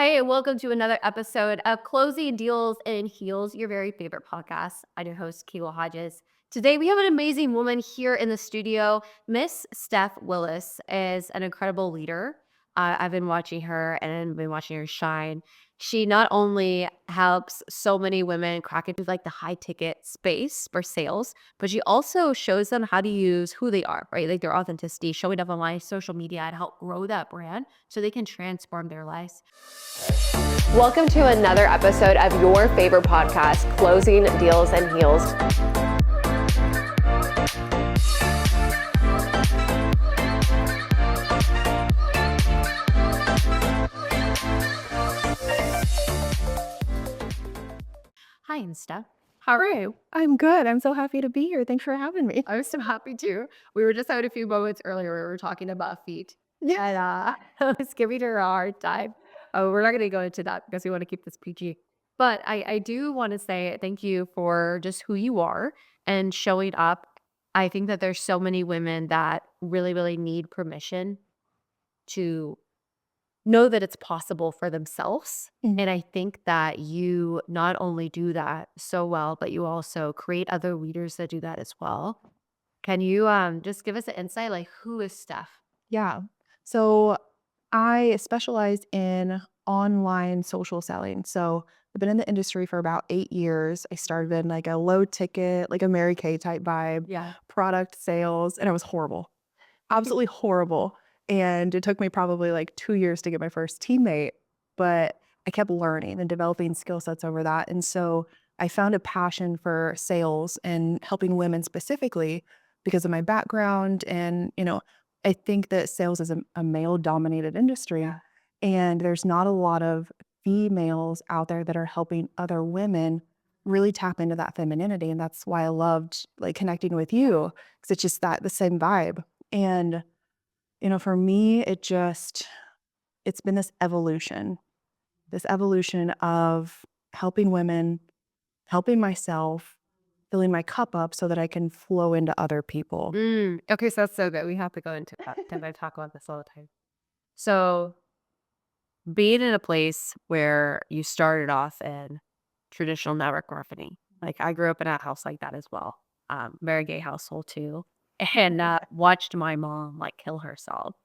Hey, welcome to another episode of Closing Deals and Heels, your very favorite podcast. I'm your host, Keila Hodges. Today, we have an amazing woman here in the studio. Miss Stef Willis is an incredible leader. I've been watching her and been watching her shine. She not only helps so many women crack into like the high ticket space for sales, but she also shows them how to use who they are, right? Like their authenticity, showing up on my social media and help grow that brand so they can transform their lives. Welcome to another episode of your favorite podcast, Closing Deals and Heels. Hi, and Steph. How are you? I'm good. I'm so happy to be here. Thanks for having me. I'm so happy too. We were just out a few moments earlier. We were talking about feet. Yeah. And I was giving her a hard time. Oh, we're not going to go into that because we want to keep this PG. But I do want to say thank you for just who you are and showing up. I think that there's so many women that really, really need permission to know that it's possible for themselves. Mhm. And I think that you not only do that so well, but you also create other leaders that do that as well. Can you just give us an insight like who is Steph? Yeah. So I specialize in online social selling. So I've been in the industry for about 8 years. I started in like a low ticket, like a Mary Kay type vibe, Yeah. product sales, and it was horrible, absolutely horrible. And it took me probably like 2 years to get my first teammate, but I kept learning and developing skill sets over that. And so I found a passion for sales and helping women specifically because of my background. And, I think that sales is a male dominated industry, and there's not a lot of females out there that are helping other women really tap into that femininity. And that's why I loved like connecting with you because it's just that the same vibe. And for me, it's been this evolution of helping women, helping myself, filling my cup up so that I can flow into other people. Okay, so that's so good. We have to go into that because I talk about this all the time. So being in a place where you started off in traditional network marketing, like I grew up in a house like that as well, very gay household too, and watched my mom like kill herself,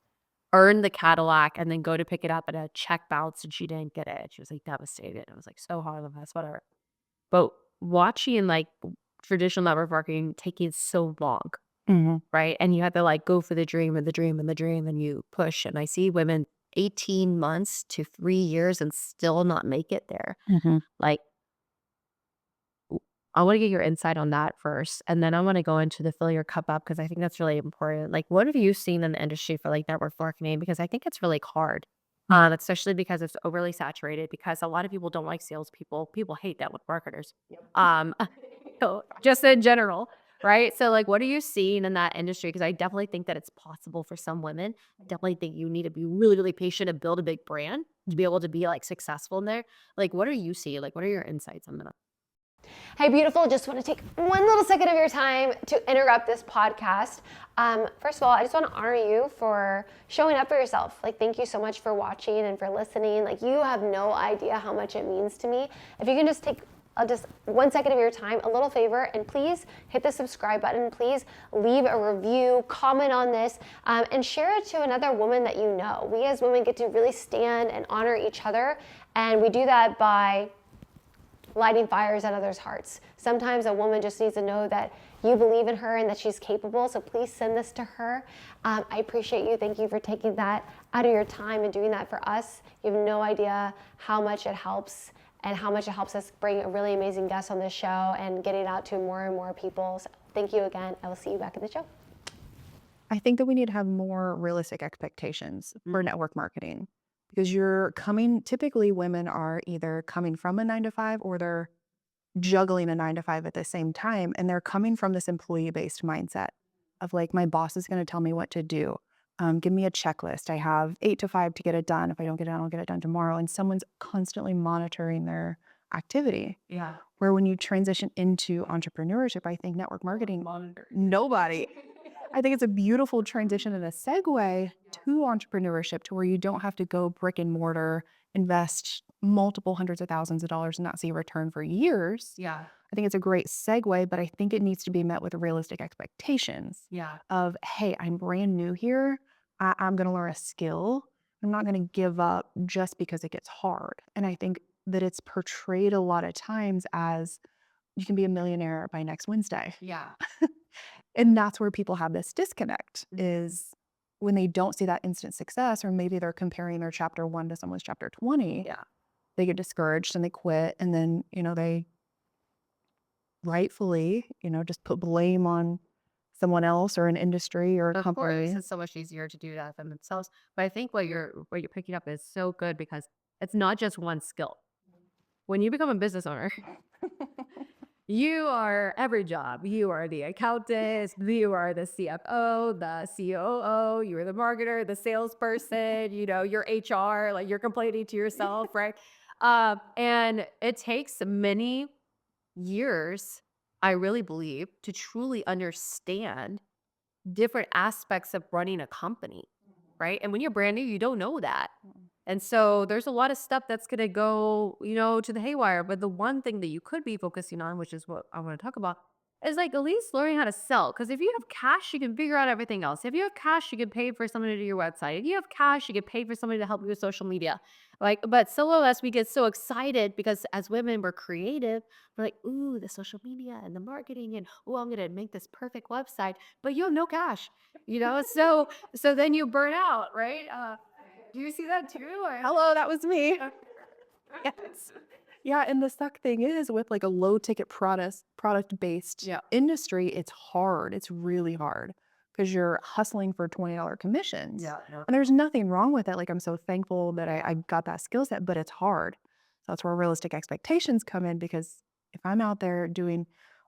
earn the Cadillac, and then go to pick it up and a check bounced and she didn't get it. She was like devastated. It was like so hard on us, whatever. But watching like traditional network marketing taking so long, Mhm. right? And you have to like go for the dream and the dream and the dream and you push. And I see women 18 months to 3 years and still not make it there. Mhm. Like, I want to get your insight on that first. And then I want to go into the fill your cup up because I think that's really important. Like, what have you seen in the industry for like network marketing? Because I think it's really hard, especially because it's overly saturated, because a lot of people don't like salespeople. People hate network marketers. Um, so just in general, right? So, like, what are you seeing in that industry? Because I definitely think that it's possible for some women. I definitely think you need to be really, really patient and build a big brand to be able to be like successful in there. Like, what are you seeing? Like, what are your insights on that? Hey, beautiful. Just want to take one little second of your time to interrupt this podcast. First of all, I just want to honor you for showing up for yourself. Like, thank you so much for watching and for listening. Like, you have no idea how much it means to me. If you can just take just 1 second of your time, a little favor, and please hit the subscribe button. Please leave a review, comment on this, and share it to another woman that you know. We as women get to really stand and honor each other, and we do that by lighting fires at others' hearts. Sometimes a woman just needs to know that you believe in her and that she's capable, so please send this to her. I appreciate you. Thank you for taking that out of your time and doing that for us. You have no idea how much it helps and how much it helps us bring a really amazing guest on this show and get it out to more and more people. So thank you again. I will see you back in the show. I think that we need to have more realistic expectations for network marketing because typically women are either coming from a 9 to 5 or they're juggling a 9 to 5 at the same time. And they're coming from this employee based mindset of like, my boss is going to tell me what to do. Give me a checklist. I have 8 to 5 to get it done. If I don't get it done, I'll get it done tomorrow. And someone's constantly monitoring their activity. Yeah. Where when you transition into entrepreneurship, I think network marketing, nobody. I think it's a beautiful transition and a segue to entrepreneurship to where you don't have to go brick and mortar invest multiple hundreds of thousands of dollars and not see a return for years. Yeah. I think it's a great segue, but I think it needs to be met with realistic expectations Yeah. of, hey, I'm brand new here. I'm going to learn a skill. I'm not going to give up just because it gets hard. And I think that it's portrayed a lot of times as you can be a millionaire by next Wednesday. Yeah. And that's where people have this disconnect Mhm. is when they don't see that instant success, or maybe they're comparing their chapter 1 to someone's chapter 20. Yeah. They get discouraged and they quit. And then, they rightfully, just put blame on someone else or an industry or a Of course, company. it's so much easier to do that than themselves. But I think what you're picking up is so good because it's not just one skill. When you become a business owner, you are every job. You are the accountant, you are the CFO, the COO, you're the marketer, the salesperson, your HR, like you're complaining to yourself, right? And it takes many years, I really believe, to truly understand different aspects of running a company, right? And when you're brand new, you don't know that. And so there's a lot of stuff that's going to go, to the haywire. But the one thing that you could be focusing on, which is what I want to talk about, is like at least learning how to sell. Because if you have cash, you can figure out everything else. If you have cash, you can pay for someone to do your website. If you have cash, you can pay for somebody to help you with social media. But some of us, we get so excited because as women, we're creative. We're like, ooh, the social media and the marketing, and oh, I'm gonna make this perfect website. But you have no cash, so then you burn out, right? Do you see that too? Hello, that was me. Yes. Yeah, and the suck thing is with like a low ticket product based Yeah. industry, it's hard. It's really hard because you're hustling for $20 commissions. Yeah. And there's nothing wrong with it. Like I'm so thankful that I got that skill set, but it's hard. So that's where realistic expectations come in because if I'm out there doing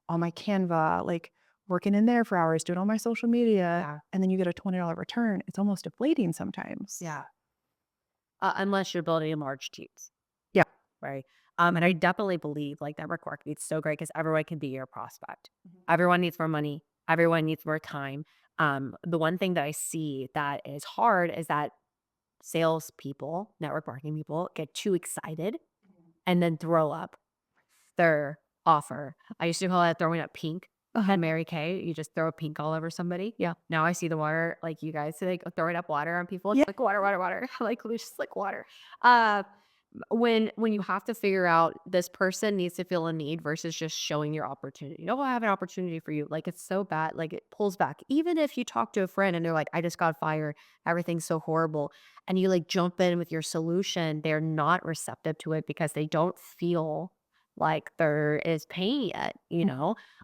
all my Canva, like working in there for hours, doing all my social media, Yeah. and then you get a $20 return, it's almost deflating sometimes. Yeah. Unless you're building large teams, Yeah. right? And I definitely believe like network marketing is so great because everyone can be your prospect. Mhm. Everyone needs more money. Everyone needs more time. The one thing that I see that is hard is that salespeople, network marketing people, get too excited and then throw up their offer. I used to call that throwing up pink. And Mary Kay, you just throw pink all over somebody. Yeah. Now I see the water, like you guys, like throwing up water on people. It's Yeah. like water, water, water. Like it's just like water. Uh, when you have to figure out this person needs to feel a need versus just showing your opportunity. I have an opportunity for you. Like it's so bad, like it pulls back. Even if you talk to a friend and they're like, I just got fired, everything's so horrible, and you like jump in with your solution, they're not receptive to it because they don't feel like there is pain yet.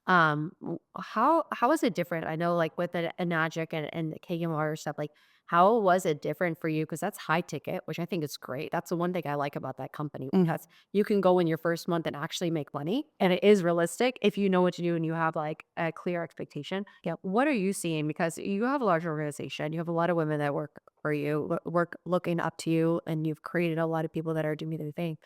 How is it different? I know like with the Enagic and the KMR stuff, like how was it different for you? Because that's high ticket, which I think is great. That's the one thing I like about that company. Because you can go in your first month and actually make money. And it is realistic if you know what to do and you have like a clear expectation. Yep. What are you seeing? Because you have a large organization. You have a lot of women that work for you, work looking up to you, and you've created a lot of people that are doing their thing.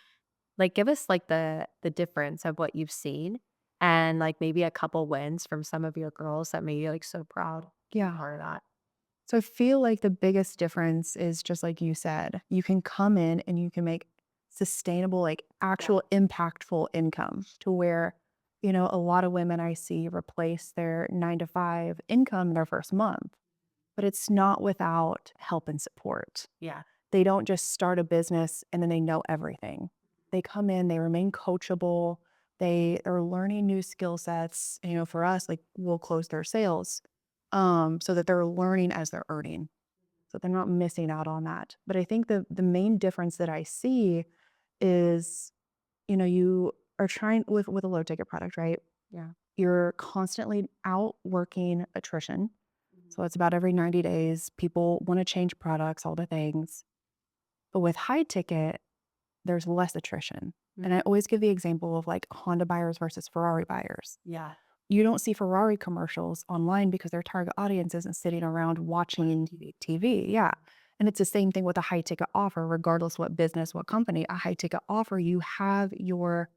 Like give us like the difference of what you've seen and like maybe a couple wins from some of your girls that made you like so proud. Yeah. Part of that. So I feel like the biggest difference is just like you said, you can come in and you can make sustainable, like actual impactful income to where, a lot of women I see replace their 9 to 5 income in their first month, but it's not without help and support. Yeah. They don't just start a business and then they know everything. They come in, they remain coachable, they are learning new skill sets. For us, like we'll close their sales so that they're learning as they're earning. So they're not missing out on that. But I think the main difference that I see is, you are trying with a low ticket product, right? Yeah. You're constantly outworking attrition. So it's about every 90 days, people want to change products, all the things. But with high ticket, there's less attrition. And I always give the example of like Honda buyers versus Ferrari buyers. Yeah. You don't see Ferrari commercials online because their target audience isn't sitting around watching TV. Yeah. And it's the same thing with a high ticket offer, regardless what business, what company, a high ticket offer, you have your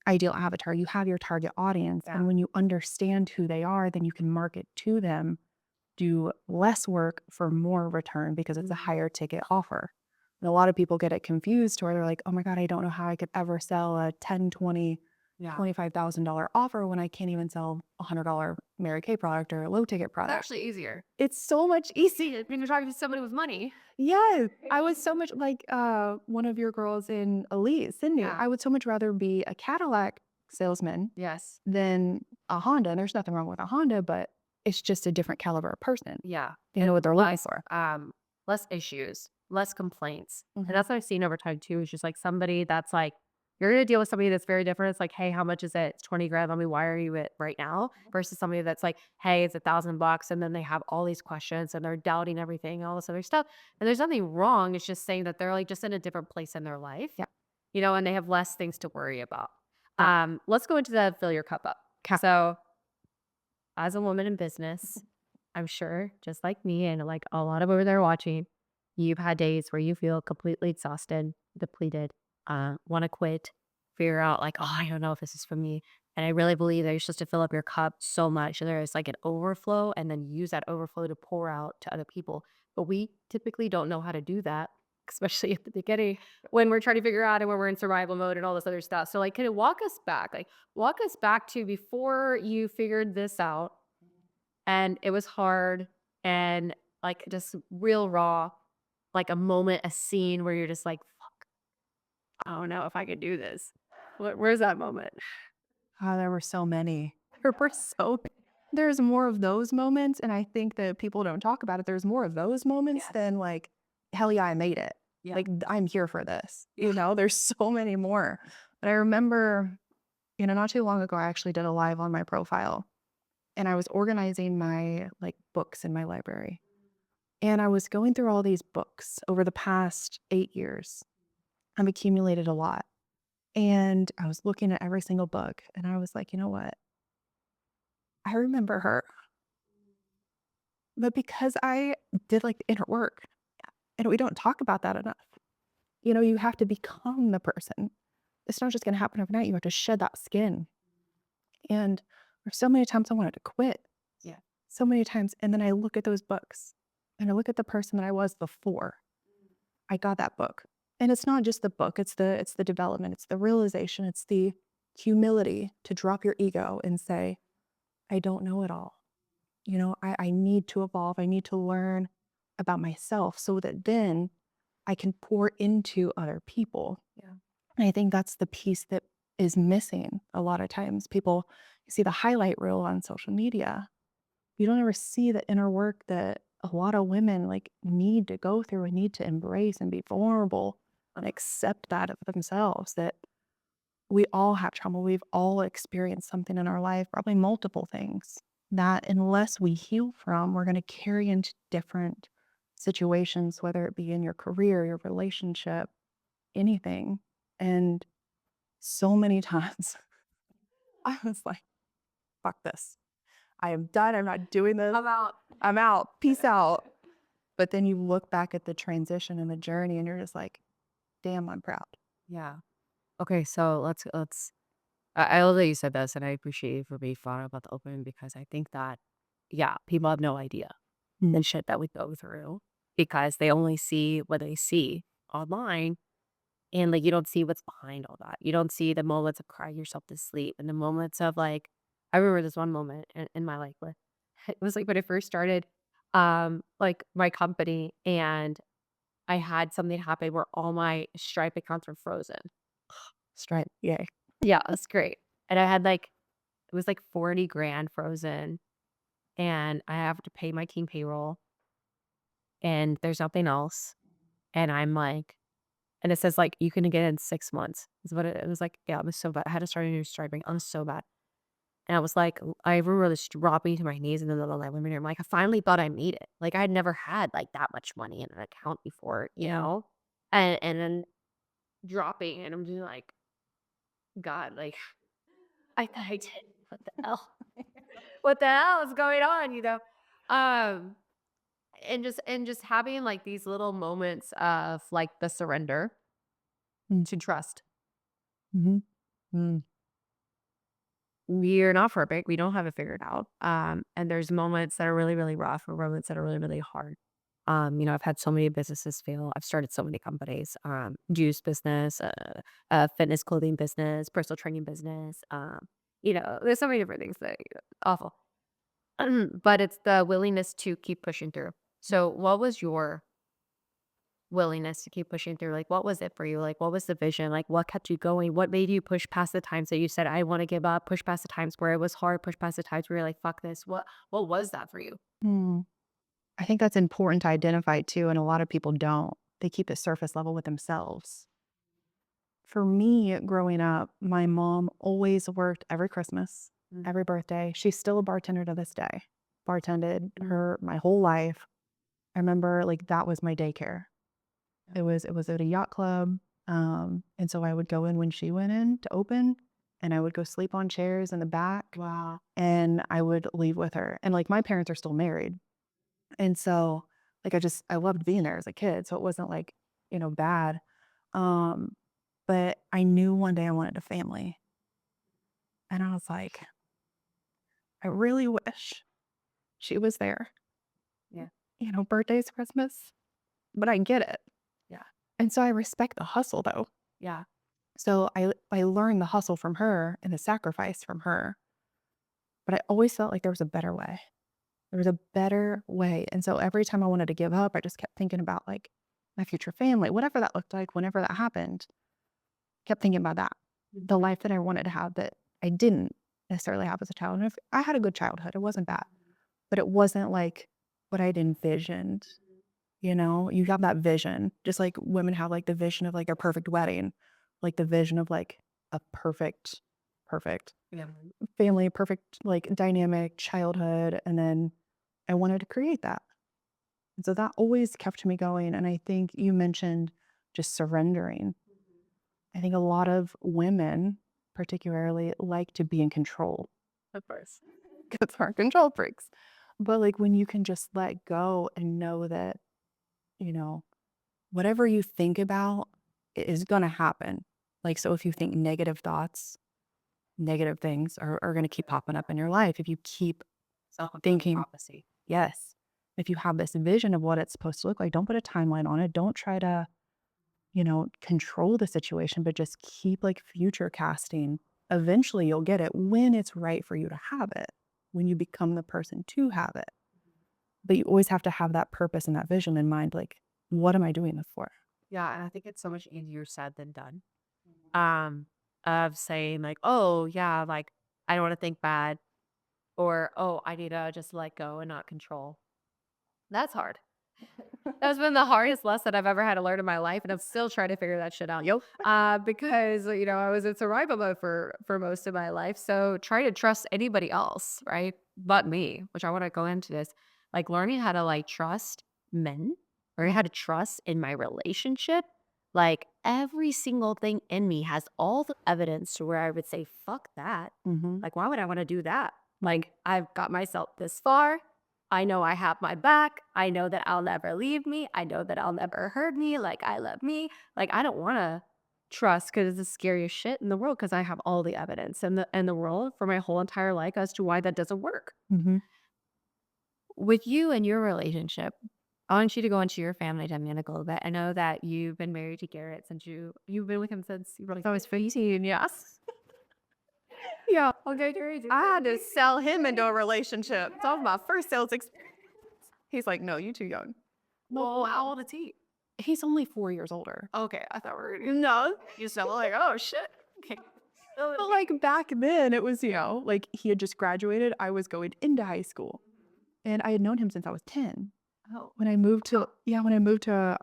ideal avatar, you have your target audience. Yeah. And when you understand who they are, then you can market to them, do less work for more return because it's a higher ticket offer. And a lot of people get it confused to where they're like, oh my God, I don't know how I could ever sell a 10, 20, Yeah. $25,000 offer when I can't even sell a $100 Mary Kay product or a low ticket It's product. actually easier. It's so much easier. When you're talking to somebody with money. Yes, I would so much like one of your girls in Elite, Sydney. Yeah. I would so much rather be a Cadillac salesman Yes. than a Honda. And there's nothing wrong with a Honda, but it's just a different caliber of person. Yeah. You know what they're looking Less, for. less issues, less complaints. Mhm. And that's what I've seen over time too, is just like somebody that's like, you're gonna deal with somebody that's very different. It's like, hey, how much is it? It's 20 grand. Let me wire you it right now. Versus somebody that's like, hey, it's $1,000. And then they have all these questions and they're doubting everything, all this other stuff. And there's nothing wrong. It's just saying that they're like just in a different place in their life. Yeah. You know, and they have less things to worry about. Yeah. Let's go into the fill your cup up. Okay. So as a woman in business, I'm sure, just like me and like a lot of over there watching, you've had days where you feel completely exhausted, depleted, want to quit, figure out like, oh, I don't know if this is for me. And I really believe that you're supposed to fill up your cup so much. So there's like an overflow and then use that overflow to pour out to other people. But we typically don't know how to do that, especially at the beginning when we're trying to figure out and when we're in survival mode and all this other stuff. So like, can you walk us back? Like walk us back to before you figured this out and it was hard and like just real raw, like a moment, a scene where you're just like, fuck, I don't know if I could do this. Where's that moment? Oh, there were so many. There were so there's more of those moments. And I think that people don't talk about it. There's more of those moments Yes. than like, hell yeah, I made it. Yeah. Like I'm here for this. There's so many more. But I remember, not too long ago, I actually did a live on my profile and I was organizing my like books in my library. And I was going through all these books over the past 8 years. I've accumulated a lot. And I was looking at every single book and I was like, you know what? I remember her. But because I did like the inner work, and we don't talk about that enough. You have to become the person. It's not just going to happen overnight. You have to shed that skin. And there's so many times I wanted to quit. Yeah. So many times. And then I look at those books and I look at the person that I was before I got that book. And it's not just the book, it's the development, it's the realization, it's the humility to drop your ego and say, I don't know it all. I need to evolve. I need to learn about myself so that then I can pour into other people. Yeah. And I think that's the piece that is missing a lot of times. People see the highlight reel on social media. You don't ever see the inner work that a lot of women like need to go through and need to embrace and be vulnerable and accept that of themselves, that we all have trauma. We've all experienced something in our life, probably multiple things that unless we heal from, we're going to carry into different situations, whether it be in your career, your relationship, anything. And so many times I was like, fuck this. I am done. I'm not doing this. I'm out. I'm out. Peace out. But then you look back at the transition and the journey and you're just like, damn, I'm proud. Yeah. Okay, so let's I love that you said this and I appreciate you for being fun about the open because I think that yeah, people have no idea the shit that we go through because they only see what they see online and like you don't see what's behind all that. You don't see the moments of crying yourself to sleep and the moments of like I remember this one moment in my life where it was like when I first started like my company and I had something happen where all my Stripe accounts were frozen. Stripe. Yay. Yeah, that's great. And I had like it was like 40 grand frozen and I have to pay my team payroll and there's nothing else. And I'm like, and it says like you can get in 6 months. Is what it was like. Yeah, it was so bad. I had to start a new striping. I was so bad. And I was like, I remember just dropping to my knees in the middle of my living room. Like I finally thought I made it. Like I had never had like that much money in an account before, you know? And then dropping and I'm just like, God, like I thought I did. What the hell? What the hell is going on, you know? Um, and just having like these little moments of like the surrender to trust. Mm-hmm. Mm. We're not perfect. We don't have it figured out. And there's moments that are really, really rough or moments that are really, really hard. I've had so many businesses fail. I've started so many companies, juice business, fitness clothing business, personal training business. There's so many different things that awful. But it's the willingness to keep pushing through. So what was your willingness to keep pushing through? Like, what was it for you? Like, what was the vision? Like, what kept you going? What made you push past the times that you said, I want to give up, push past the times where it was hard, push past the times where you're like, fuck this. What was that for you? Hmm. I think that's important to identify too, and a lot of people don't. They keep it surface level with themselves. For me, growing up, my mom always worked every Christmas, Mm. every birthday. She's still a bartender to this day. Bartended Mm. her my whole life. I remember like that was my daycare. It was at a yacht club. And so I would go in when she went in to open, and I would go sleep on chairs in the back, Wow. and I would leave with her. And like my parents are still married. And so like I loved being there as a kid. So it wasn't like, bad. Um, but I knew one day I wanted a family. And I was like, I really wish she was there. Yeah. Birthdays, Christmas, but I get it. Yeah. And so I respect the hustle though. Yeah. So I learned the hustle from her and the sacrifice from her. But I always felt like there was a better way. There was a better way. And so every time I wanted to give up, I just kept thinking about like my future family, whatever that looked like, whenever that happened, kept thinking about that. The life that I wanted to have that I didn't necessarily have as a child. And if I had a good childhood, it wasn't bad, but it wasn't like what I'd envisioned. You have that vision, just like women have like the vision of like their perfect wedding, like the vision of like a perfect Yeah. family, perfect like dynamic childhood. And then I wanted to create that. And so that always kept me going. And I think you mentioned just surrendering. I think a lot of women, particularly, like to be in control Of course. because we're control freaks. But like when you can just let go and know that, you know, whatever you think about is going to happen. Like, so if you think negative thoughts, negative things are going to keep popping up in your life. If you keep thinking, Prophecy. yes, if you have this vision of what it's supposed to look like, don't put a timeline on it. Don't try to, control the situation, but just keep like future casting. Eventually you'll get it when it's right for you to have it, when you become the person to have it. But you always have to have that purpose and that vision in mind. Like, what am I doing this for? Yeah, and I think it's so much easier said than done. Of saying like, oh yeah, like I don't want to think bad, or oh, I need to just let go and not control. That's hard. That's been the hardest lesson I've ever had to learn in my life, and I'm still trying to figure that shit out. Yep. Because I was in survival mode for most of my life. So try to trust anybody else, right? But me, which I want to go into this, like learning how to like trust men, learning how to trust in my relationship. Like every single thing in me has all the evidence to where I would say, fuck that. Mm-hmm. Like, why would I want to do that? Like, I've got myself this far. I know I have my back. I know that I'll never leave me. I know that I'll never hurt me. Like, I love me. Like, I don't want to trust because it's the scariest shit in the world because I have all the evidence in the world for my whole entire life as to why that doesn't work. Mm-hmm. With you and your relationship, I want you to go into your family dynamic a little bit. I know that you've been married to Garrett since you've been with him since you were like, I was 15, yes. Yeah. Okay, great. I had to sell him into a relationship. It's all my first sales experience. He's like, no, you too young. Well, how old is he? He's only 4 years older. Okay, I thought we were No. you sound like, oh shit. Okay. But like back then, it was, like he had just graduated. I was going into high school. And I had known him since I was 10. Oh, When I moved to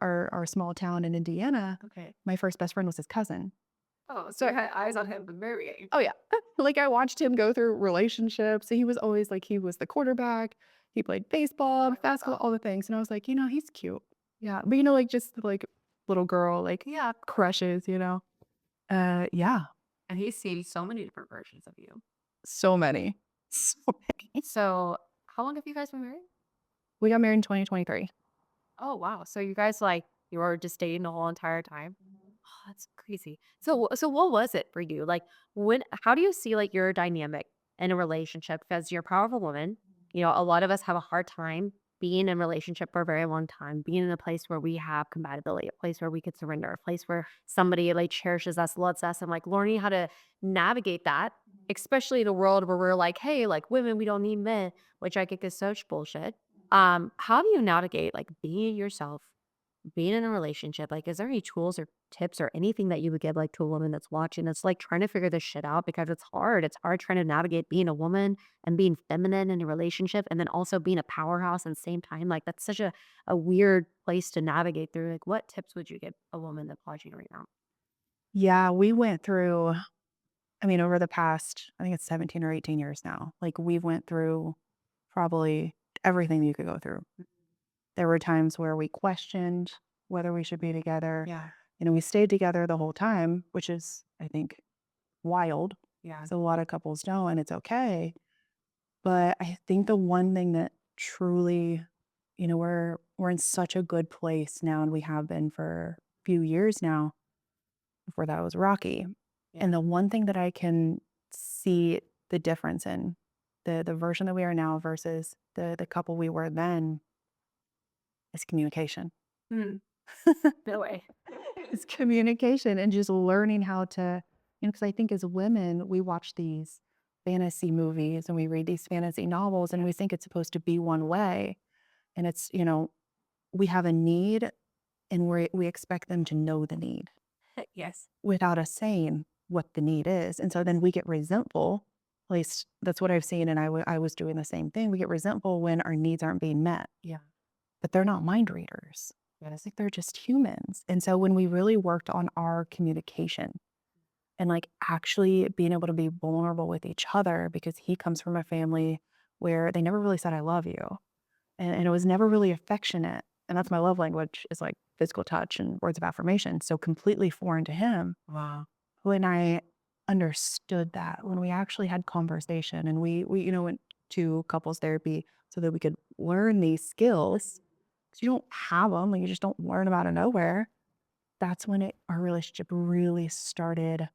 our small town in Indiana, okay. my first best friend was his cousin. Oh, so I had eyes on him from marrying. Oh yeah. Like I watched him go through relationships. He was always like he was the quarterback. He played baseball, basketball, all the things. And I was like, he's cute. Yeah. But like just like little girl, like, yeah, crushes. Yeah. And he's seen so many different versions of you. So many. So many. So how long have you guys been married? We got married in 2023. Oh wow. So you guys you were just dating the whole entire time? Oh, that's crazy. So what was it for you? Like how do you see like your dynamic in a relationship? Because you're a powerful woman. A lot of us have a hard time being in a relationship for a very long time, being in a place where we have compatibility, a place where we could surrender, a place where somebody like cherishes us, loves us, and like learning how to navigate that, especially in a world where we're like, hey, like women, we don't need men, which I think is such bullshit. How do you navigate like being yourself, being in a relationship? Like, is there any tools or tips or anything that you would give like to a woman that's watching that's like trying to figure this shit out? Because it's hard. It's hard trying to navigate being a woman and being feminine in a relationship and then also being a powerhouse at the same time. Like, that's such a weird place to navigate through. Like, what tips would you give a woman that's watching right now? Yeah, we went through, I mean, over the past, I think it's 17 or 18 years now, like we've went through probably everything you could go through. There were times where we questioned whether we should be together. Yeah. We stayed together the whole time, which is, I think, wild. Yeah. So a lot of couples don't, and it's okay. But I think the one thing that truly, we're in such a good place now, and we have been for a few years now. Before that was rocky. Yeah. And the one thing that I can see the difference in the version that we are now versus the couple we were then is communication. Mm. No way. It's communication and just learning how to, because I think as women, we watch these fantasy movies and we read these fantasy novels and we think it's supposed to be one way. And it's, we have a need and we expect them to know the need Yes. without us saying what the need is. And so then we get resentful. At least that's what I've seen. And I was doing the same thing. We get resentful when our needs aren't being met. Yeah. But they're not mind readers. It's like they're just humans. And so when we really worked on our communication and like actually being able to be vulnerable with each other, because he comes from a family where they never really said, I love you. And it was never really affectionate. And that's my love language is like physical touch and words of affirmation. So completely foreign to him. Wow. When I understood that, when we actually had conversation and we went to couples therapy so that we could learn these skills, because you don't have them, like you just don't learn them out of nowhere. That's when our relationship really started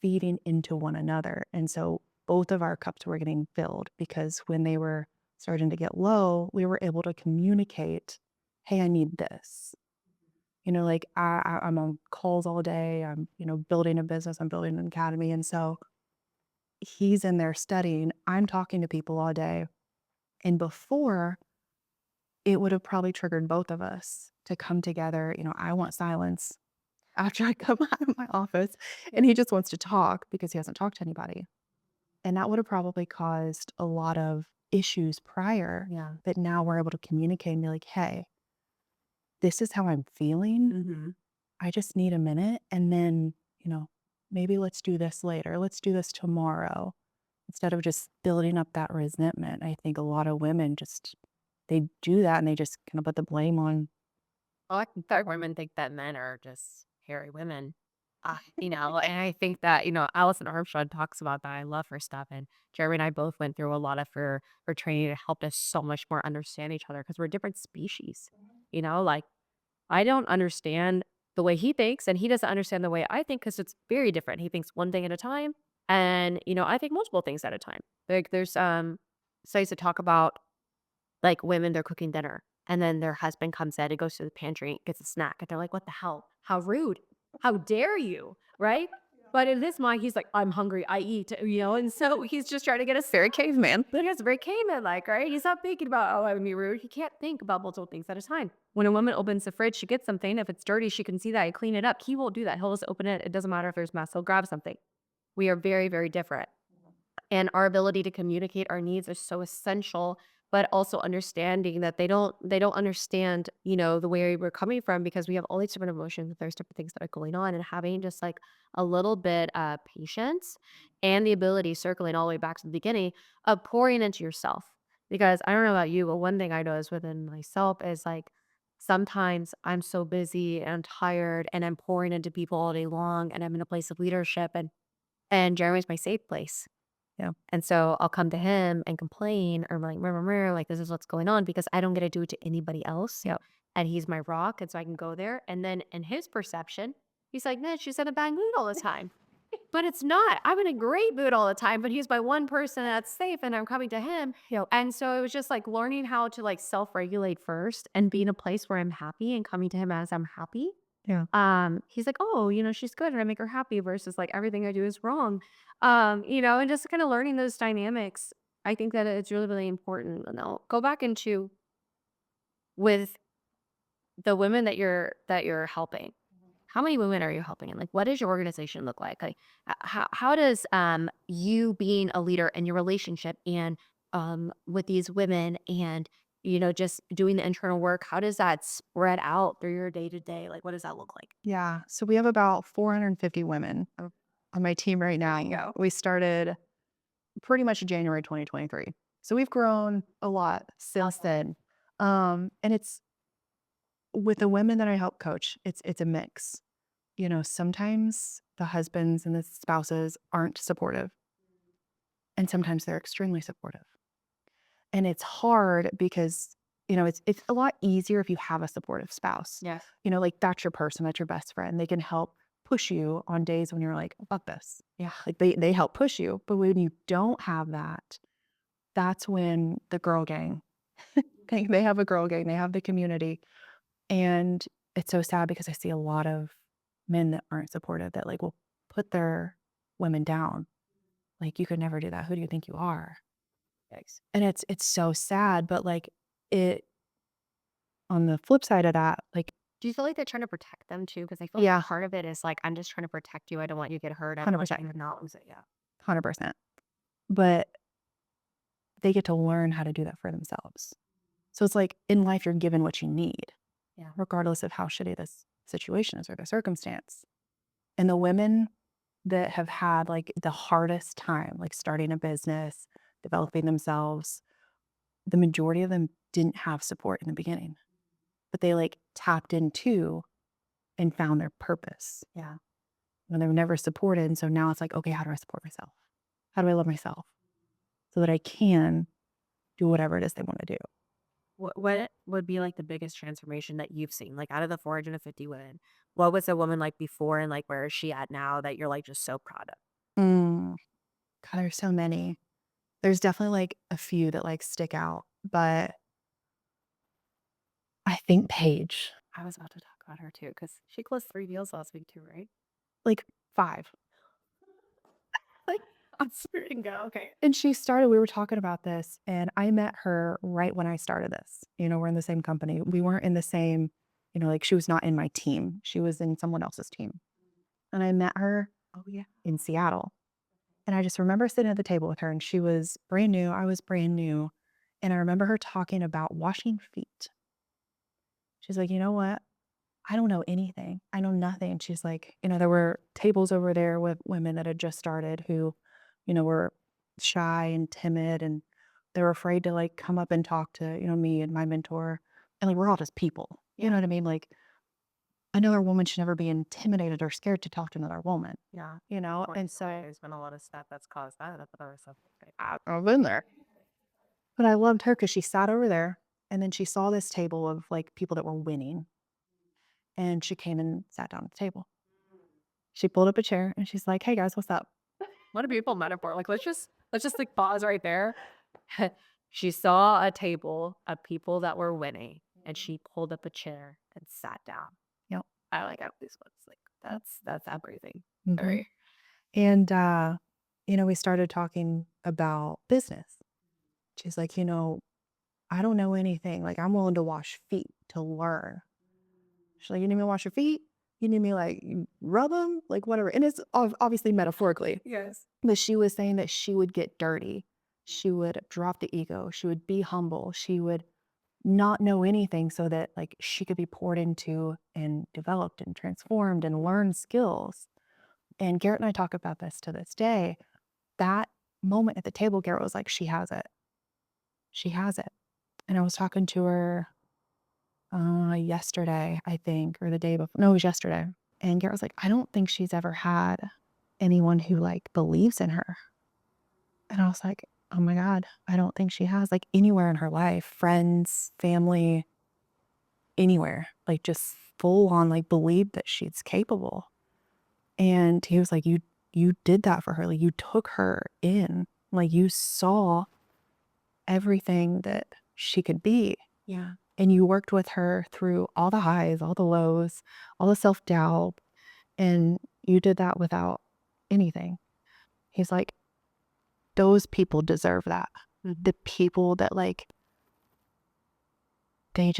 feeding into one another. And so both of our cups were getting filled because when they were starting to get low, we were able to communicate, hey, I need this. Like I'm on calls all day. I'm, building a business. I'm building an academy. And so he's in there studying. I'm talking to people all day. And before, it would have probably triggered both of us to come together. I want silence after I come out of my office. And he just wants to talk because he hasn't talked to anybody. And that would have probably caused a lot of issues prior. Yeah. But now we're able to communicate and be like, hey, this is how I'm feeling. Mm-hmm. I just need a minute. And then, maybe let's do this later. Let's do this tomorrow. Instead of just building up that resentment. I think a lot of women they do that and they just kind of put the blame on. Well, I think that women think that men are just hairy women. And I think that, Allison Armstrong talks about that. I love her stuff. And Jeremy and I both went through a lot of her training. It helped us so much more understand each other because we're different species. Like I don't understand the way he thinks and he doesn't understand the way I think because it's very different. He thinks one thing at a time. And, I think multiple things at a time. Like there's studies that talk about like women, they're cooking dinner and then their husband comes in and goes to the pantry, gets a snack, and they're like, what the hell? How rude. How dare you? Right? But in his mind, he's like, I'm hungry, I eat, and so he's just trying to get us Very caveman. but it's very caveman like, right? He's not thinking about, oh, I'm be rude. He can't think about multiple things at a time. When a woman opens the fridge, she gets something. If it's dirty, she can see that. I clean it up. He won't do that. He'll just open it. It doesn't matter if there's mess. He'll grab something. We are very, very different. And our ability to communicate our needs is so essential, but also understanding that they don't understand, the way we're coming from because we have all these different emotions, there's different things that are going on, and having just like a little bit of patience and the ability, circling all the way back to the beginning, of pouring into yourself. Because I don't know about you, but one thing I notice within myself is like sometimes I'm so busy and I'm tired and I'm pouring into people all day long and I'm in a place of leadership and Jeremy's my safe place. Yeah. And so I'll come to him and complain or like, like this is what's going on because I don't get to do it to anybody else. Yeah. And he's my rock. And so I can go there. And then in his perception, he's like, man, she's in a bad mood all the time. but it's not. I'm in a great mood all the time, but he's my one person that's safe and I'm coming to him. Yep. And so it was just like learning how to like self-regulate first and be in a place where I'm happy and coming to him as I'm happy. Yeah. He's like, oh, she's good and I make her happy versus like everything I do is wrong. And just kind of learning those dynamics. I think that it's really, really important. And I'll go back into with the women that you're helping. How many women are you helping? And like, what does your organization look like? Like, how does you being a leader in your relationship and with these women and just doing the internal work, how does that spread out through your day to day? Like, what does that look like? Yeah. So we have about 450 women on my team right now. Go. We started pretty much January 2023. So we've grown a lot since then. And it's with the women that I help coach, it's a mix. Sometimes the husbands and the spouses aren't supportive, and sometimes they're extremely supportive. And it's hard because, it's a lot easier if you have a supportive spouse. Yes. Like that's your person, that's your best friend. They can help push you on days when you're like, fuck this. Yeah. Like they help push you. But when you don't have that, that's when the girl gang, they have a girl gang, they have the community. And it's so sad because I see a lot of men that aren't supportive that like will put their women down. Like, you could never do that. Who do you think you are? Yikes. And it's so sad, but like it on the flip side of that, like, Do you feel like they're trying to protect them too? Because I feel yeah, like part of it is like, I'm just trying to protect you. I don't want you to get hurt. I don't want 100%, you to not lose it. Yeah. 100%. But they get to learn how to do that for themselves. So it's like in life, you're given what you need, Yeah. regardless of how shitty this situation is or the circumstance. And the women that have had like the hardest time, like starting a business, developing themselves, the majority of them didn't have support in the beginning, but they like tapped into and found their purpose. Yeah. When they were never supported. And so now it's like, okay, how do I support myself? How do I love myself so that I can do whatever it is they want to do? What would be like the biggest transformation that you've seen? Like out of the 450 women, what was a woman like before and like where is she at now that you're like just so proud of? Mm, God, there's so many. There's definitely like a few that like stick out, but I think Paige, I was about to talk about her too because she closed 3 deals last week too, right? like 5. Like I'm spitting go. Okay. And we were talking about this, and I met her right when I started this. We're in the same company. We weren't in the same, like she was not in my team. She was in someone else's team. And I met her Oh yeah. in Seattle. And I just remember sitting at the table with her, and she was brand new. I was brand new. And I remember her talking about washing feet. She's like, you know what? I don't know anything. I know nothing. She's like, there were tables over there with women that had just started who, were shy and timid, and they were afraid to like come up and talk to, me and my mentor. And like, we're all just people. You know what I mean? Like, another woman should never be intimidated or scared to talk to another woman, Yeah. And so There's been a lot of stuff that's caused that. That's other stuff. I've been there. But I loved her because she sat over there, and then she saw this table of like people that were winning. And she came and sat down at the table. She pulled up a chair and she's like, hey guys, what's up? What a beautiful metaphor. Like let's just like pause right there. She saw a table of people that were winning and she pulled up a chair and sat down. Yep. I like how this one's like that's everything. Mhm. Right. And, we started talking about business. She's like, I don't know anything. Like, I'm willing to wash feet to learn. She's like, you need me to wash your feet? You need me like rub them? Like, whatever. And it's obviously metaphorically. Yes. But she was saying that she would get dirty. She would drop the ego. She would be humble. She would not know anything so that like she could be poured into and developed and transformed and learn skills. And Garrett and I talk about this to this day. That moment at the table, Garrett was like, she has it. She has it. And I was talking to her yesterday, I think, or the day before. No, it was yesterday. And Garrett was like, I don't think she's ever had anyone who like believes in her. And I was like, oh my God, I don't think she has, like, anywhere in her life, friends, family, anywhere, like just full on like believe that she's capable. And he was like, you you did that for her. Like, you took her in. Like, you saw everything that she could be. Yeah. And you worked with her through all the highs, all the lows, all the self-doubt. And you did that without anything. He's like, those people deserve that. The people that like, they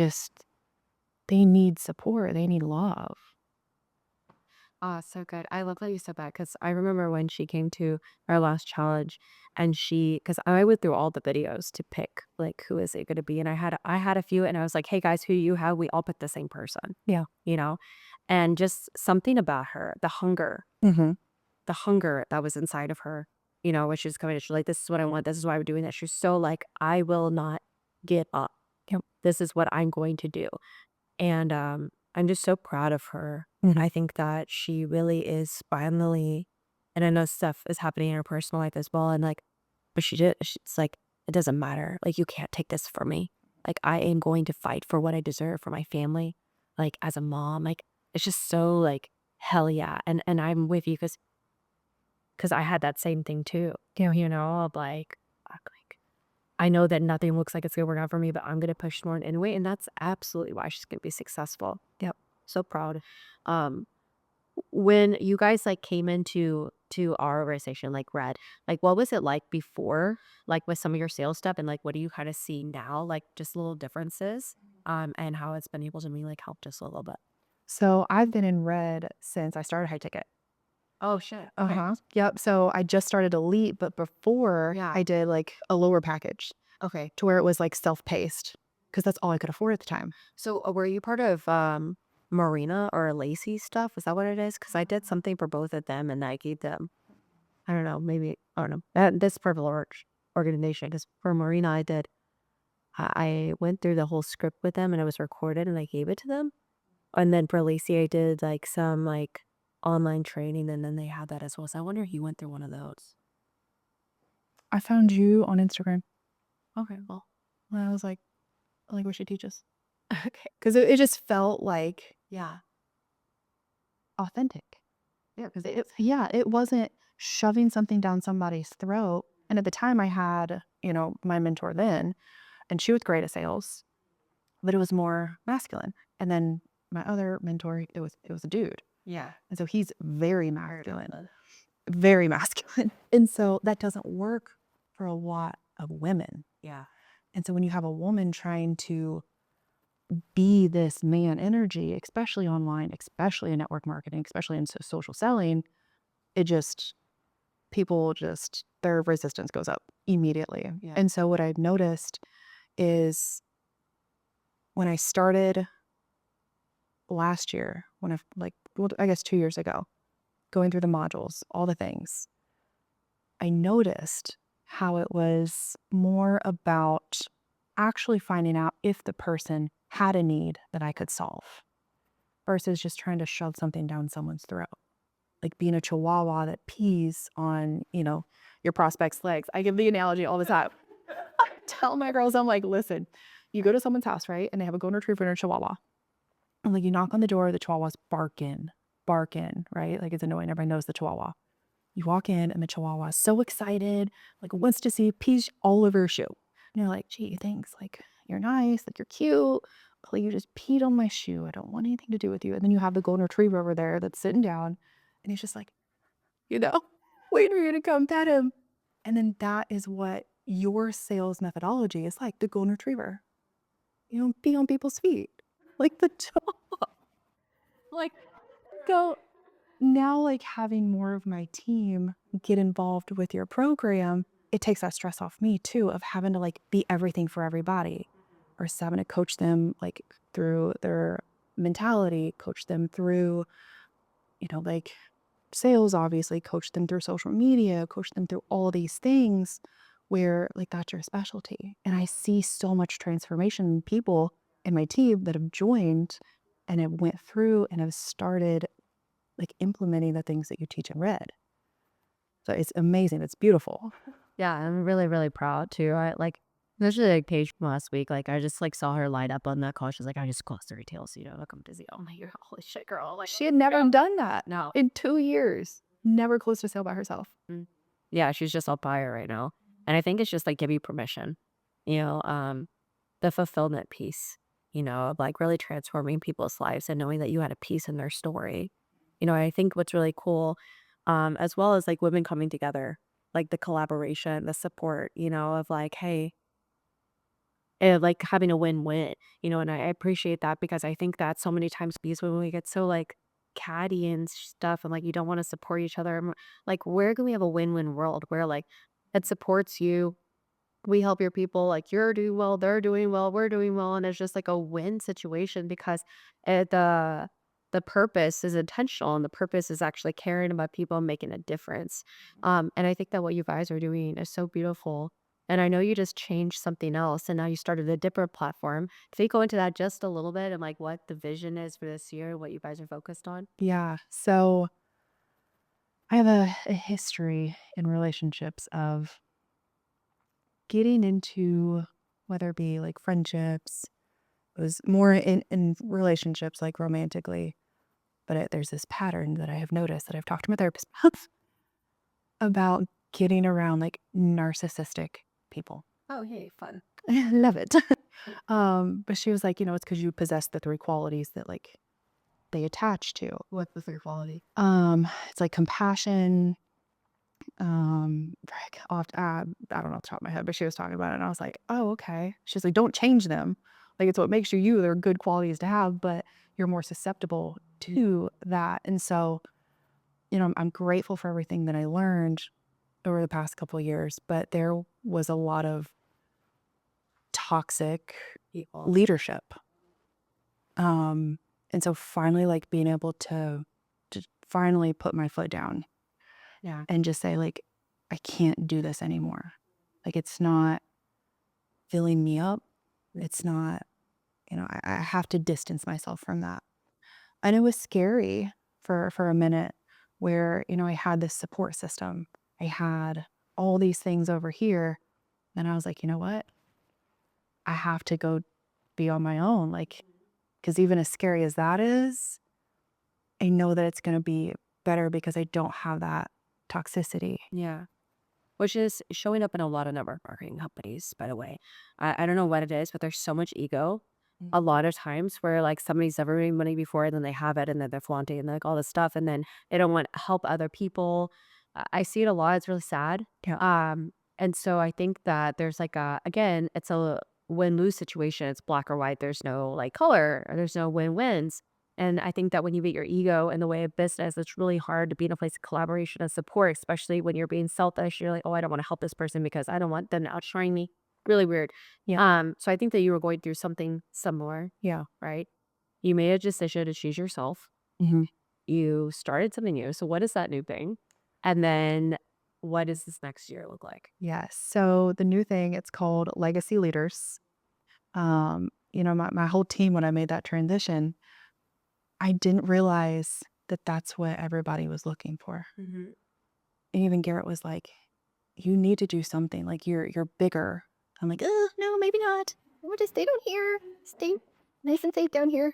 need support. They need love. Oh, so good. I love that you said that because I remember when she came to our last challenge and because I went through all the videos to pick like who is it going to be. And I had a few and I was like, hey guys, who do you have? We all picked the same person, Yeah. and just something about her, Mm-hmm. the hunger that was inside of her, when she was coming, she's like, this is what I want. This is why I'm doing this. She's so like, I will not give up. Yep. This is what I'm going to do. And I'm just so proud of her. Mhm. I think that she really is finally, and I know stuff is happening in her personal life as well. And like, but it's like, it doesn't matter. Like, you can't take this from me. Like, I am going to fight for what I deserve for my family. Like, as a mom, like, it's just so like, hell yeah. And I'm with you because I had that same thing too. Yeah. Of like, fuck, like, I know that nothing looks like it's gonna work out for me, but I'm gonna push more anyway, and that's absolutely why she's gonna be successful. Yep. So proud. Um, when you guys like came to our organization, like Red, like what was it like before, like with some of your sales stuff, and like what do you kind of see now, like just little differences, and how it's been able to me like help just a little bit. So I've been in red since I started high ticket. Oh shit. Uh-huh. Yep. So I just started elite, but before Yeah. I did like a lower package Okay. to where it was like self-paced because that's all I could afford at the time. So were you part of Marina or Lacey stuff? Is that what it is? Because I did something for both of them, and I gave them. I don't know. Maybe I don't know. This purple organization. Because for Marina, I did. I went through the whole script with them, and it was recorded, and I gave it to them. And then for Lacey, I did like some like online training, and then they had that as well. So I wonder if you went through one of those. I found you on Instagram. Okay. Well. And I was like what she teaches. Okay. Because it just felt like Yeah. authentic. Yeah. Because It wasn't shoving something down somebody's throat. And at the time I had, my mentor then, and she was great at sales, but it was more masculine. And then my other mentor, it was a dude. Yeah. And so he's very masculine. Very masculine. And so that doesn't work for a lot of women. Yeah. And so when you have a woman trying to be this man energy, especially online, especially in network marketing, especially in social selling, their resistance goes up immediately. Yeah. And so what I've noticed is when I started last year, I guess 2 years ago, going through the modules, all the things, I noticed how it was more about actually finding out if the person had a need that I could solve versus just trying to shove something down someone's throat. Like being a chihuahua that pees on, your prospect's legs. I give the analogy all the time. I tell my girls, I'm like, listen, you go to someone's house, right? And they have a golden retriever and a chihuahua. And like you knock on the door, the chihuahua's barking, right? Like it's annoying. Everybody knows the chihuahua. You walk in and the chihuahua is so excited, like wants to see pees all over your shoe. And you're like, gee, thanks. Like you're nice, like you're cute. But like you just peed on my shoe. I don't want anything to do with you. And then you have the golden retriever over there that's sitting down and he's just like, waiting for you to come pet him. And then that is what your sales methodology is like, the golden retriever. You don't pee on people's feet. Like the dog. Like, so now like having more of my team get involved with your program, it takes that stress off me too of having to like be everything for everybody or just having to coach them like through their mentality, coach them through, like sales, obviously, coach them through social media, coach them through all these things where like that's your specialty. And I see so much transformation in people in my team that have joined and have went through and have started like implementing the things that you teach in Red. So it's amazing. It's beautiful. Yeah, I'm really, really proud too. I like, especially like Paige from last week. Like, I just like saw her light up on that call. She's like, I just closed the retail, like I'm busy. Oh my god, holy shit, girl! Like She had never done that. no, In 2 years. never closed a sale by herself. Yeah, she's just on fire right now. And I think it's just like give you permission, you know, the fulfillment piece, of like really transforming people's lives and knowing that you had a piece in their story. I think what's really cool, as well as like women coming together, like the collaboration, the support, of like, hey, like having a win-win, and I appreciate that because I think that so many times because when we get so like catty and stuff and like you don't want to support each other, like where can we have a win-win world where like it supports you, we help your people, like you're doing well, they're doing well, we're doing well, and it's just like a win situation because the purpose is intentional and the purpose is actually caring about people and making a difference. And I think that what you guys are doing is so beautiful. And I know you just changed something else and now you started a different platform. Can you go into that just a little bit and like what the vision is for this year, what you guys are focused on? Yeah. So I have a history in relationships of getting into whether it be like friendships, it was more in relationships like romantically, but there's this pattern that I have noticed that I've talked to my therapist about getting around like narcissistic people. Oh, hey, fun. I love it. But she was like, it's because you possess the three qualities that like they attach to. What's the third quality? It's like compassion. Frick, I don't know off the top of my head, but she was talking about it, and I was like, oh, okay. She's like, don't change them. Like it's what makes you you. They're good qualities to have, but you're more susceptible to that. And so, I'm grateful for everything that I learned over the past couple of years, but there was a lot of toxic People. leadership. And so finally like being able to finally put my foot down Yeah. and just say like, I can't do this anymore. Like it's not filling me up. It's not, I have to distance myself from that. And it was scary for a minute where, I had this support system. I had all these things over here. Then I was like, you know what? I have to go be on my own. Like, because even as scary as that is, I know that it's going to be better because I don't have that toxicity. Yeah. Which is showing up in a lot of network marketing companies, by the way. I don't know what it is, but there's so much ego a lot of times where like somebody's never made money before and then they have it and then they're flaunting and like all this stuff and then they don't want to help other people. I see it a lot. It's really sad. Yeah. And so I think that there's like again, it's a win-lose situation. It's black or white. There's no like color or there's no win-wins. And I think that when you beat your ego in the way of business, it's really hard to be in a place of collaboration and support, especially when you're being selfish. You're like, oh, I don't want to help this person because I don't want them to outshine me. Really weird. Yeah. So I think that you were going through something similar, Yeah. right? You made a decision to choose yourself. Mm-hmm. You started something new. So what is that new thing? And then what does this next year look like? Yes. So the new thing, it's called Legacy Leaders. My whole team, when I made that transition, I didn't realize that that's what everybody was looking for. Mm-hmm. And even Garrett was like, you need to do something. Like you're bigger. I'm like, oh, no, maybe not. We'll just stay down here. Stay nice and safe down here.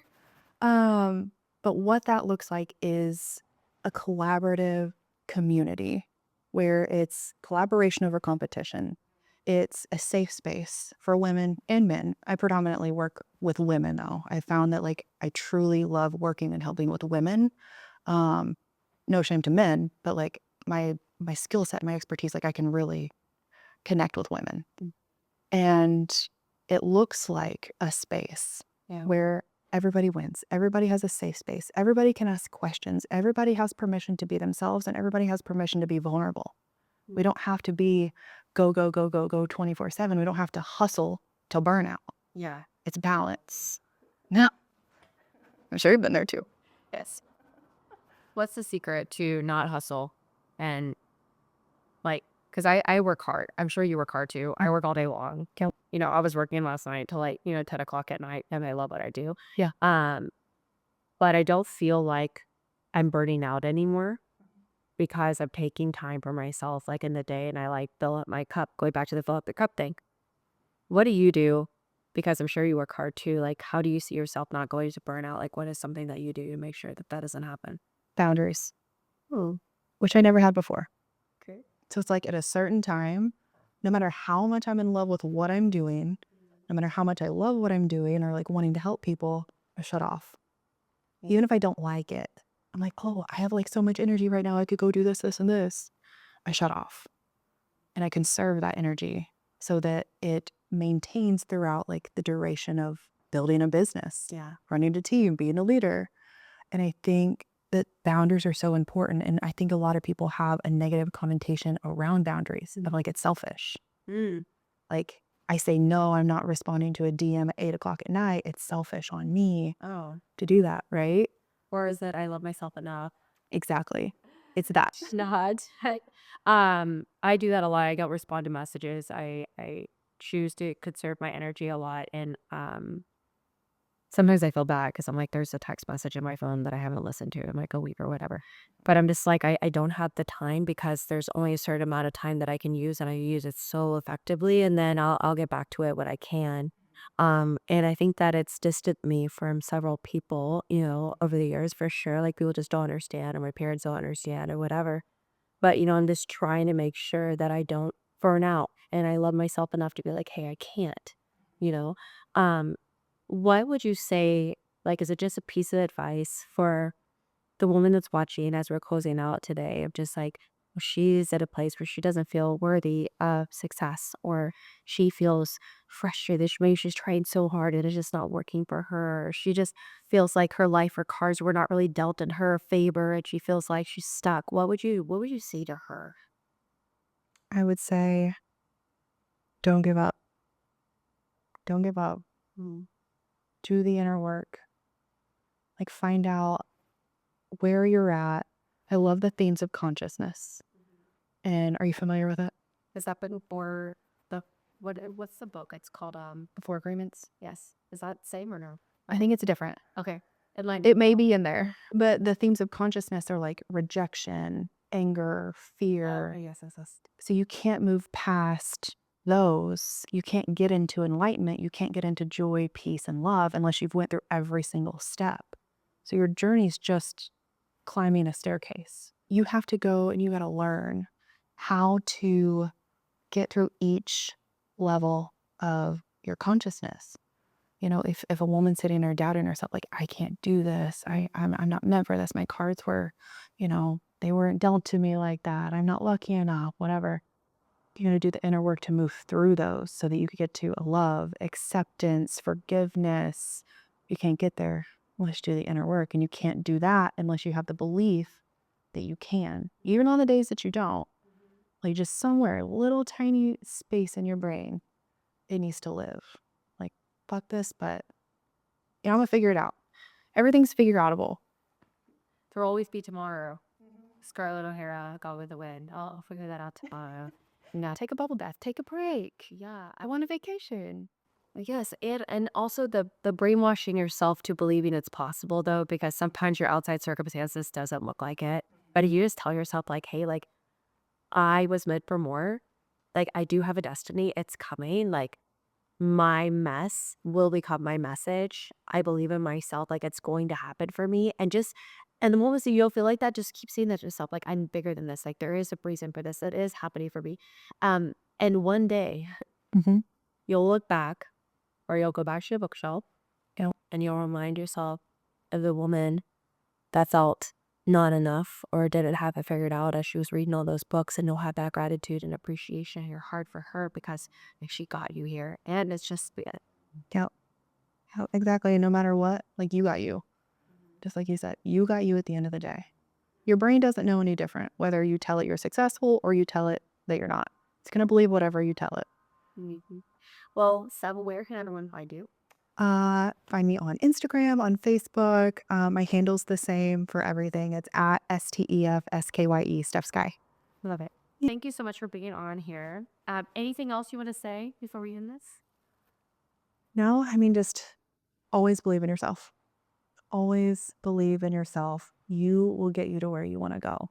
But what that looks like is a collaborative community where it's collaboration over competition. It's a safe space for women and men. I predominantly work with women though. I found that like I truly love working and helping with women. No shame to men, but like my skill set, my expertise, like I can really connect with women. And it looks like a space where everybody wins. Everybody has a safe space. Everybody can ask questions. Everybody has permission to be themselves and everybody has permission to be vulnerable. We don't have to be go, go, go, go, go 24/7. We don't have to hustle till burnout. Yeah. It's balance. No. I'm sure you've been there too. Yes. What's the secret to not hustle and like, because I work hard. I'm sure you work hard too. I work all day long. Yep. I was working last night till like, 10 o'clock at night and I love what I do. Yeah. But I don't feel like I'm burning out anymore because I'm taking time for myself like in the day and I like fill up my cup, going back to the fill up the cup thing. What do you do? Because I'm sure you work hard too. Like, how do you see yourself not going to burnout? Like, what is something that you do to make sure that that doesn't happen? Boundaries. which I never had before. Okay. So it's like at a certain time, no matter how much I'm in love with what I'm doing, no matter how much I love what I'm doing or like wanting to help people, I shut off. Even if I don't like it, I'm like, oh, I have like so much energy right now. I could go do this, this, and this. I shut off and I conserve that energy so that it maintains throughout like the duration of building a business, running a team, being a leader. And I think that boundaries are so important. And I think a lot of people have a negative connotation around boundaries of like it's selfish. Like I say, no, I'm not responding to a DM at 8 o'clock at night. It's selfish on me Oh. to do that, right? Or is it I love myself enough? Exactly. It's that. Not. I do that a lot. I don't respond to messages. I choose to conserve my energy a lot, and sometimes I feel bad because I'm like, there's a text message in my phone that I haven't listened to. I'm like a week or whatever. But I'm just like, I don't have the time because there's only a certain amount of time that I can use, and I use it so effectively, and then I'll get back to it when I can. And I think that it's distanced me from several people, over the years for sure. Like people just don't understand, or my parents don't understand, or whatever. But I'm just trying to make sure that I don't burn out, and I love myself enough to be like, hey, I can't, you know. Um, what would you say, like, is it just a piece of advice for the woman that's watching as we're closing out today of just like, she's at a place where she doesn't feel worthy of success, or she feels frustrated. Maybe she's trying so hard and it's just not working for her. Or she just feels like her life or cards were not really dealt in her favor and she feels like she's stuck. What would you say to her? I would say, don't give up. Don't give up. Do the inner work. Like find out where you're at. I love the themes of consciousness. And are you familiar with it? Is that before the what's the book? It's called The Four Agreements? yes. Is that same or no? I think it's different. Okay. It It may be in there, but the themes of consciousness are like rejection, anger, fear. yes, yes, yes. So you can't move past those. You can't get into enlightenment. You can't get into joy, peace, and love unless you've went through every single step. So your journey's just climbing a staircase. You have to go and you got to learn how to get through each level of your consciousness. If a woman's sitting there doubting herself, like, I can't do this. I'm not meant for this. My cards were, they weren't dealt to me like that. I'm not lucky enough, whatever. You're going to do the inner work to move through those so that you could get to a love, acceptance, forgiveness. You can't get there unless you do the inner work. And you can't do that unless you have the belief that you can. Even on the days that you don't, like just somewhere, a little tiny space in your brain, it needs to live. Like, fuck this, but I'm going to figure it out. Everything's figure outable. There'll always be tomorrow. Scarlett O'Hara, Gone with the Wind. I'll figure that out tomorrow. Now take a bubble bath, take a break. Yeah, I want a vacation. Yes, and also the brainwashing yourself to believing it's possible though, because sometimes your outside circumstances doesn't look like it. But if you just tell yourself like, hey, like I was meant for more, like I do have a destiny, it's coming, like my mess will become my message. I believe in myself, like it's going to happen for me. And the moments that you'll feel like that, just keep saying that to yourself, like I'm bigger than this. Like there is a reason for this. It is happening for me. And one day Mm-hmm. you'll look back or you'll go back to your bookshelf and you'll remind yourself of the woman that felt not enough or didn't have it figured out as she was reading all those books, and you'll have that gratitude and appreciation in your heart for her because like, she got you here. And it's just Yep. Exactly. No matter what, like you got you. Just like you said, you got you at the end of the day. Your brain doesn't know any different, whether you tell it you're successful or you tell it that you're not. It's going to believe whatever you tell it. Well, Seb, where can everyone find you? Find me on Instagram, on Facebook. My handle's the same for everything. It's at STEFSKYE, Steph Sky. Love it. Thank you so much for being on here. Anything else you want to say before we end this? No, I mean, just always believe in yourself. Always believe in yourself. You will get you to where you want to go.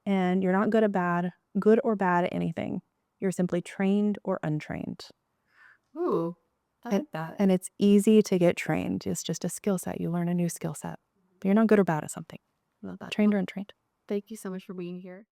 And you're not good or bad at anything. You're simply trained or untrained. Ooh, I like that. And it's easy to get trained. It's just a skill set. You learn a new skill set. But you're not good or bad at something. Love that. Trained or untrained. Thank you so much for being here.